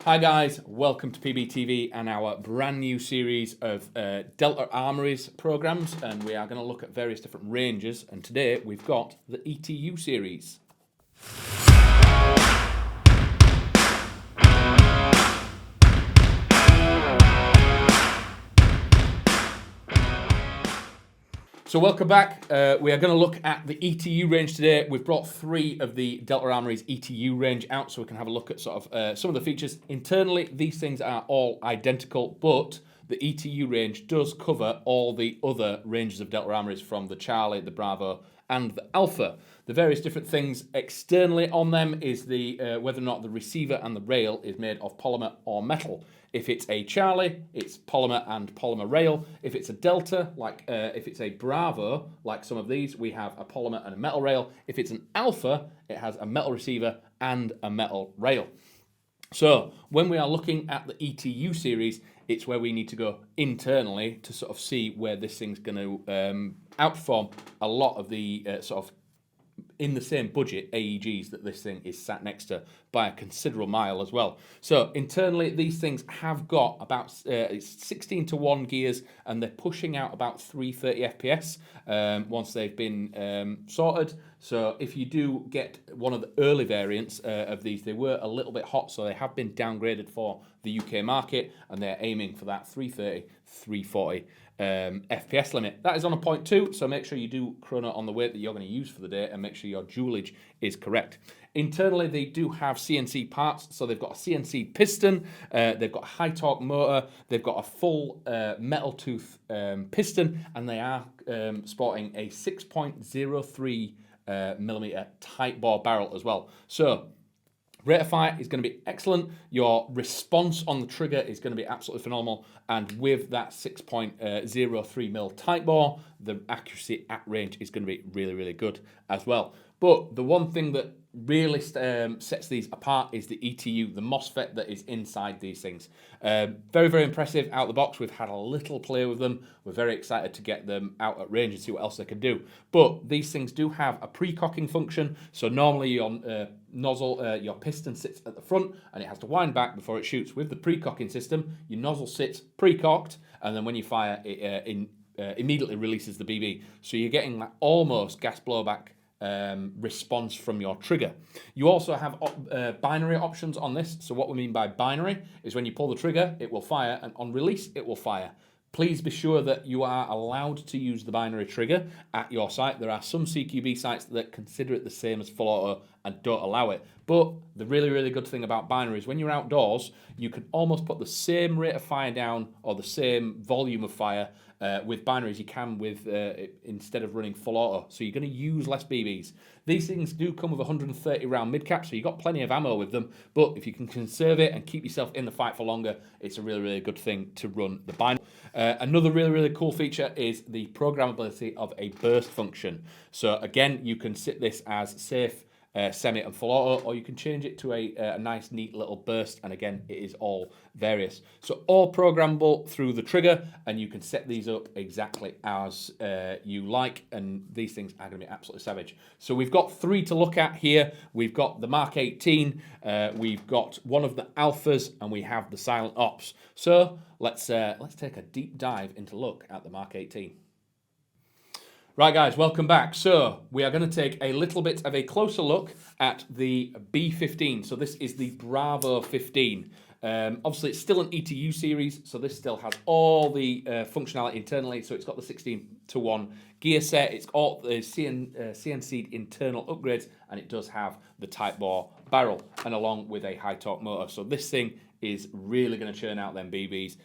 Hi guys, welcome to PBTV and our brand new series of Delta Armories programs, and we are going to look at various different ranges, and today we've got the ETU series. So welcome back. We are going to look at the ETU range today. We've brought 3 of the Delta Armories ETU range out so we can have a look at sort of some of the features. Internally, these things are all identical, but the ETU range does cover all the other ranges of Delta Armories from the Charlie, the Bravo, and the Alpha. The various different things externally on them is the whether or not the receiver and the rail is made of polymer or metal. If it's a Charlie, it's polymer and polymer rail. If it's a Delta, like if it's a Bravo, like some of these, we have a polymer and a metal rail. If it's an Alpha, it has a metal receiver and a metal rail. So when we are looking at the ETU series, it's where we need to go internally to sort of see where this thing's going to outperform a lot of the sort of in the same budget AEGs that this thing is sat next to by a considerable mile as well. So internally, these things have got about 16:1 gears, and they're pushing out about 330 FPS once they've been sorted. So if you do get one of the early variants of these, they were a little bit hot, so they have been downgraded for the UK market, and they're aiming for that 330, 340 FPS limit. That is on a 0.2, so make sure you do chrono on the weight that you're going to use for the day and make sure your joulage is correct. Internally, they do have CNC parts, so they've got a CNC piston, they've got a high torque motor, they've got a full metal tooth piston, and they are sporting a 6.03 millimeter tight bore barrel as well. So rate of fire is going to be excellent. Your response on the trigger is going to be absolutely phenomenal. And with that 6.03 mil tight bore, the accuracy at range is going to be really, really good as well. But the one thing that really sets these apart is the ETU, the MOSFET that is inside these things. Very, very impressive out of the box. We've had a little play with them. We're very excited to get them out at range and see what else they can do. But these things do have a pre-cocking function. So normally your nozzle, your piston sits at the front and it has to wind back before it shoots. With the pre-cocking system, your nozzle sits pre-cocked, and then when you fire, it immediately releases the BB. So you're getting that almost gas blowback response from your trigger. You also have binary options on this. So what we mean by binary is when you pull the trigger, it will fire, and on release, it will fire. Please be sure that you are allowed to use the binary trigger at your site. There are some CQB sites that consider it the same as full auto and don't allow it. But the really, really good thing about binary is when you're outdoors, you can almost put the same rate of fire down or the same volume of fire with binary as you can with instead of running full auto. So you're going to use less BBs. These things do come with 130 round mid cap, so you've got plenty of ammo with them. But if you can conserve it and keep yourself in the fight for longer, it's a really, really good thing to run the binary. Another really, really cool feature is the programmability of a burst function. So again, you can set this as safe, semi and full auto, or you can change it to a nice neat little burst, and again it is all various. So all programmable through the trigger, and you can set these up exactly as you like, and these things are going to be absolutely savage. So we've got 3 to look at here. We've got the Mark 18, we've got one of the Alphas, and we have the Silent Ops. So let's take a deep dive into look at the Mark 18. Right guys, welcome back. So we are going to take a little bit of a closer look at the B15. So this is the Bravo 15. Obviously it's still an ETU series, so this still has all the functionality internally. So it's got the 16:1 gear set, it's got the CNC'd internal upgrades, and it does have the tight bore barrel, and along with a high torque motor. So this thing is really going to churn out them BBs.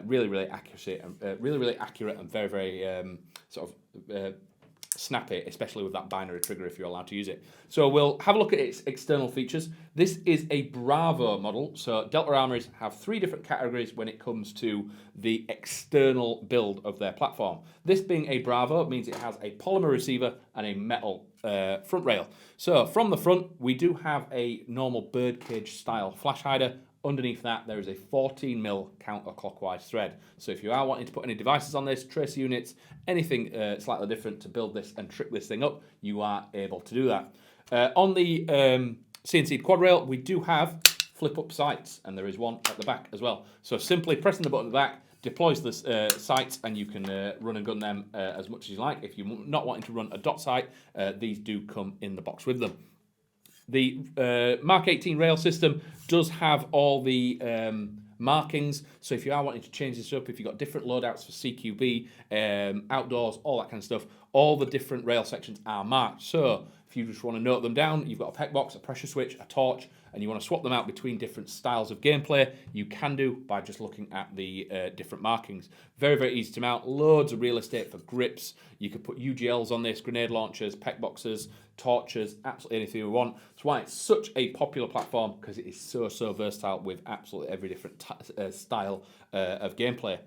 Really, really accurate and very, very sort of snappy, especially with that binary trigger if you're allowed to use it. So we'll have a look at its external features. This is a Bravo model. So Delta Armories have 3 different categories when it comes to the external build of their platform. This being a Bravo means it has a polymer receiver and a metal front rail. So from the front, we do have a normal birdcage style flash hider. Underneath that, there is a 14mm counterclockwise thread. So if you are wanting to put any devices on this, trace units, anything slightly different to build this and trick this thing up, you are able to do that. On the CNC quad rail, we do have flip up sights, and there is one at the back as well. So simply pressing the button at the back deploys the sights, and you can run and gun them as much as you like. If you're not wanting to run a dot sight, these do come in the box with them. The Mark 18 rail system does have all the markings, so if you are wanting to change this up, if you've got different loadouts for CQB, outdoors, all that kind of stuff, all the different rail sections are marked. So if you just want to note them down, you've got a PEC box, a pressure switch, a torch, and you want to swap them out between different styles of gameplay, you can do by just looking at the different markings. Very, very easy to mount, loads of real estate for grips. You could put UGLs on this, grenade launchers, PEC boxes, torches, absolutely anything you want. That's why it's such a popular platform, because it is so versatile with absolutely every different style of gameplay.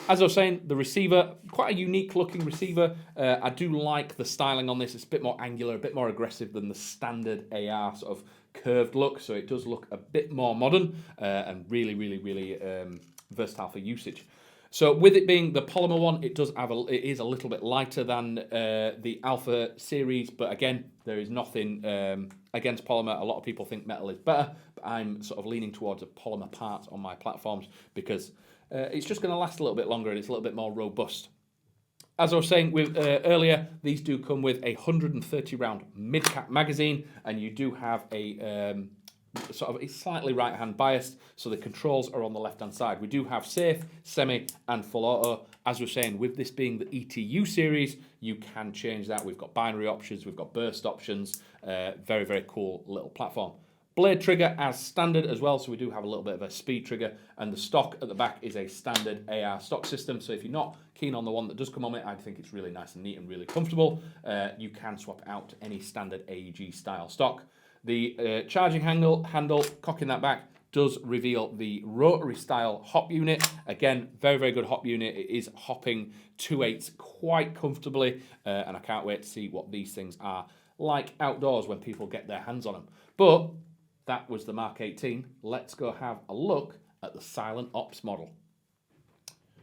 As I was saying, the receiver, quite a unique looking receiver. I do like the styling on this. It's a bit more angular, a bit more aggressive than the standard AR sort of curved look, so it does look a bit more modern and really versatile for usage. So with it being the polymer one, it is a little bit lighter than the Alpha series, but again, there is nothing against polymer. A lot of people think metal is better, but I'm sort of leaning towards a polymer part on my platforms because it's just going to last a little bit longer and it's a little bit more robust. As I was saying with earlier, these do come with a 130 round mid-cap magazine, and you do have a sort of a slightly right-hand biased, so the controls are on the left-hand side. We do have safe, semi, and full auto. As we're saying, with this being the ETU series, you can change that. We've got binary options, we've got burst options. Very cool little platform. Blade trigger as standard as well, so we do have a little bit of a speed trigger, and the stock at the back is a standard AR stock system, so if you're not keen on the one that does come on it, I think it's really nice and neat and really comfortable. You can swap it out to any standard AEG style stock. The charging handle, cocking that back, does reveal the rotary style hop unit. Again, very good hop unit. It is hopping 2/8 quite comfortably, and I can't wait to see what these things are like outdoors when people get their hands on them. But that was the Mark 18. Let's go have a look at the Silent Ops model.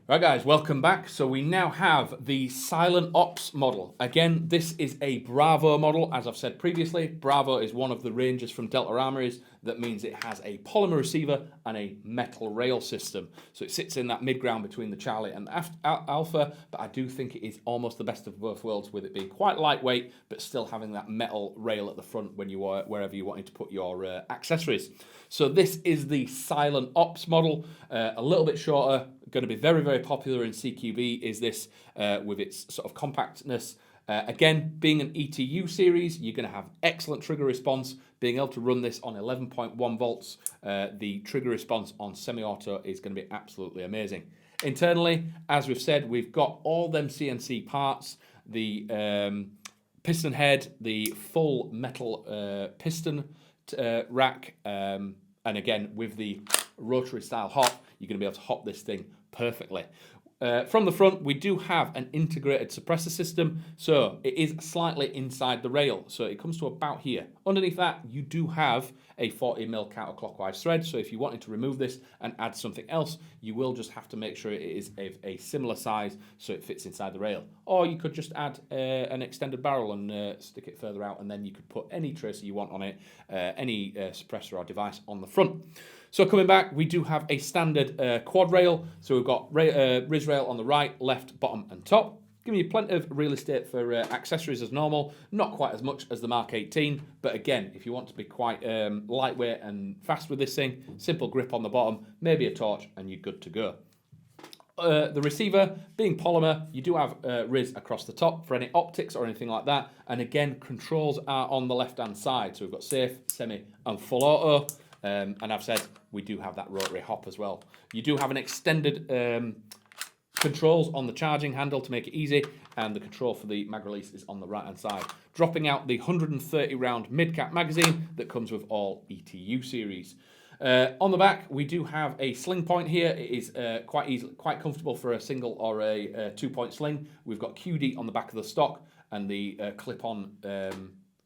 Right guys, welcome back. So we now have the Silent Ops model. Again, this is a Bravo model. As I've said previously, Bravo is one of the ranges from Delta Armories. That means it has a polymer receiver and a metal rail system. So it sits in that mid-ground between the Charlie and the Alpha, but I do think it is almost the best of both worlds, with it being quite lightweight, but still having that metal rail at the front when you are wherever you wanted to put your accessories. So this is the Silent Ops model, a little bit shorter, going to be very popular in CQB, is this with its sort of compactness. Again, being an ETU series, you're going to have excellent trigger response. Being able to run this on 11.1 volts, the trigger response on semi-auto is going to be absolutely amazing. Internally, as we've said, we've got all them CNC parts, the piston head, the full metal piston rack, and again, with the rotary style hop, you're going to be able to hop this thing perfectly. From the front, we do have an integrated suppressor system, so it is slightly inside the rail, so it comes to about here. Underneath that, you do have a 40mm counterclockwise thread, so if you wanted to remove this and add something else, you will just have to make sure it is a similar size so it fits inside the rail. Or you could just add an extended barrel and stick it further out, and then you could put any tracer you want on it, any suppressor or device on the front. So coming back, we do have a standard quad rail. So we've got RIS rail on the right, left, bottom and top, giving you plenty of real estate for accessories as normal. Not quite as much as the Mark 18, but again, if you want to be quite lightweight and fast with this thing, simple grip on the bottom, maybe a torch, and you're good to go. The receiver, being polymer, you do have RIS across the top for any optics or anything like that. And again, controls are on the left-hand side. So we've got safe, semi, and full auto. And I've said we do have that rotary hop as well. You do have an extended controls on the charging handle to make it easy, and the control for the mag release is on the right-hand side. Dropping out the 130 round mid-cap magazine that comes with all ETU series. On the back, we do have a sling point here. It is quite comfortable for a single or a 2-point sling. We've got QD on the back of the stock and the clip-on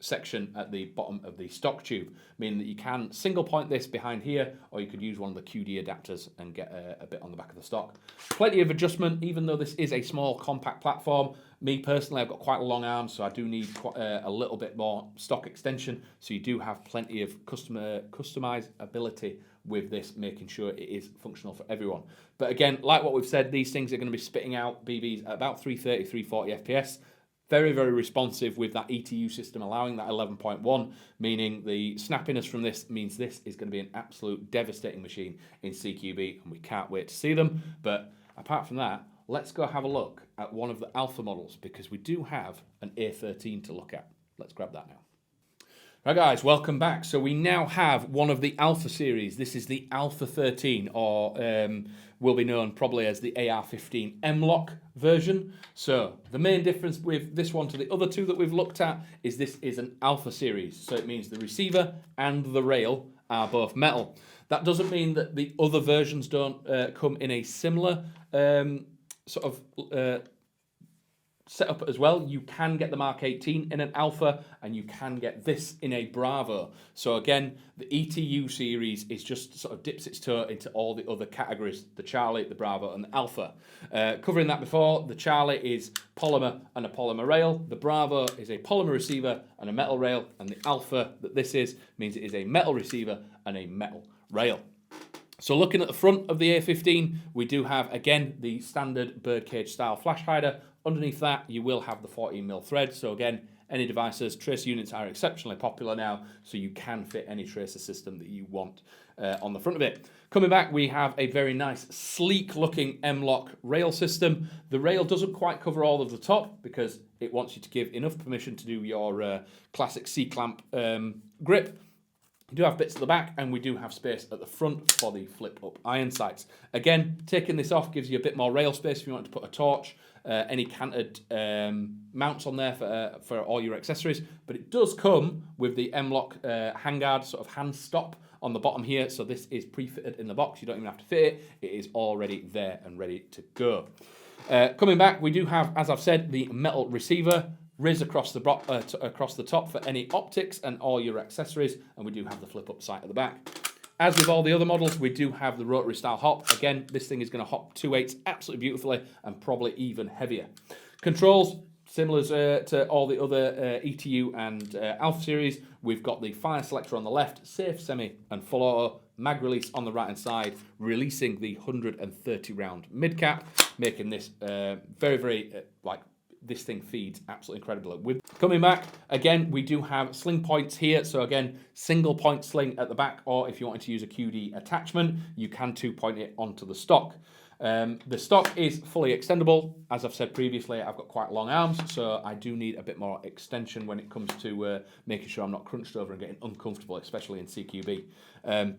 section at the bottom of the stock tube, meaning that you can single point this behind here, or you could use one of the QD adapters and get a bit on the back of the stock. Plenty of adjustment, even though this is a small compact platform. Me personally, I've got quite a long arm, so I do need a little bit more stock extension, so you do have plenty of customizability with this, making sure it is functional for everyone. But again, like what we've said, these things are going to be spitting out BBs at about 330, 340 FPS. Very, very responsive with that ETU system allowing that 11.1, meaning the snappiness from this means this is going to be an absolute devastating machine in CQB, and we can't wait to see them. But apart from that, let's go have a look at one of the alpha models, because we do have an A13 to look at. Let's grab that now. Right guys, welcome back. So we now have one of the Alpha series. This is the Alpha 13, or will be known probably as the AR15 M-Lock version. So the main difference with this one to the other two that we've looked at is this is an Alpha series. So it means the receiver and the rail are both metal. That doesn't mean that the other versions don't come in a similar sort of setup as well. You can get the Mark 18 in an Alpha, and you can get this in a Bravo. So again, the ETU series is just sort of dips its toe into all the other categories: the Charlie, the Bravo, and the Alpha. Covering that before, the Charlie is polymer and a polymer rail. The Bravo is a polymer receiver and a metal rail, and the Alpha that this is means it is a metal receiver and a metal rail. So looking at the front of the A15, we do have, again, the standard birdcage style flash hider. Underneath that, you will have the 14mm thread. So again, any devices, tracer units are exceptionally popular now, so you can fit any tracer system that you want on the front of it. Coming back, we have a very nice, sleek-looking M-Lock rail system. The rail doesn't quite cover all of the top because it wants you to give enough permission to do your classic C-clamp grip. We do have bits at the back, and we do have space at the front for the flip-up iron sights. Again, taking this off gives you a bit more rail space if you want to put a torch, any canted mounts on there for all your accessories. But it does come with the M-Lock handguard, sort of hand stop on the bottom here. So this is pre-fitted in the box. You don't even have to fit it. It is already there and ready to go. Coming back, we do have, as I've said, the metal receiver. Riz across the top for any optics and all your accessories, and we do have the flip-up sight at the back. As with all the other models, we do have the rotary style hop. Again, this thing is going to hop 2/8 absolutely beautifully, and probably even heavier. Controls, similar to all the other ETU and Alpha series. We've got the fire selector on the left, safe, semi, and full auto. Mag release on the right hand side, releasing the 130 round mid cap, making this very, very this thing feeds absolutely incredibly. Coming back, again, we do have sling points here. So again, single point sling at the back, or if you wanted to use a QD attachment, you can 2-point it onto the stock. The stock is fully extendable. As I've said previously, I've got quite long arms, so I do need a bit more extension when it comes to making sure I'm not crunched over and getting uncomfortable, especially in CQB.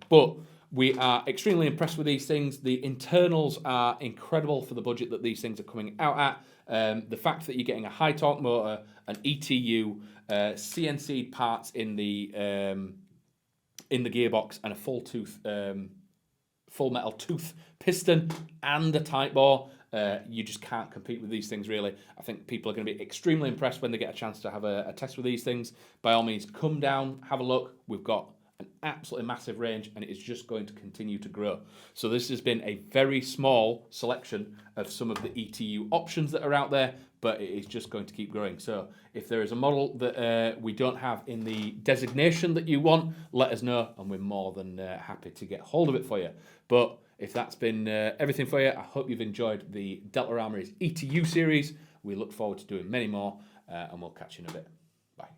But we are extremely impressed with these things. The internals are incredible for the budget that these things are coming out at. The fact that you're getting a high torque motor, an ETU, CNC'd parts in the gearbox, and a full metal tooth piston and a tight bore, you just can't compete with these things really. I think people are going to be extremely impressed when they get a chance to have a test with these things. By all means, come down, have a look. We've got an absolutely massive range, and it is just going to continue to grow. So this has been a very small selection of some of the ETU options that are out there, but it is just going to keep growing. So if there is a model that we don't have in the designation that you want, let us know, and we're more than happy to get hold of it for you. But if that's been everything for you, I hope you've enjoyed the Delta Armory's ETU series. We look forward to doing many more, and we'll catch you in a bit. Bye.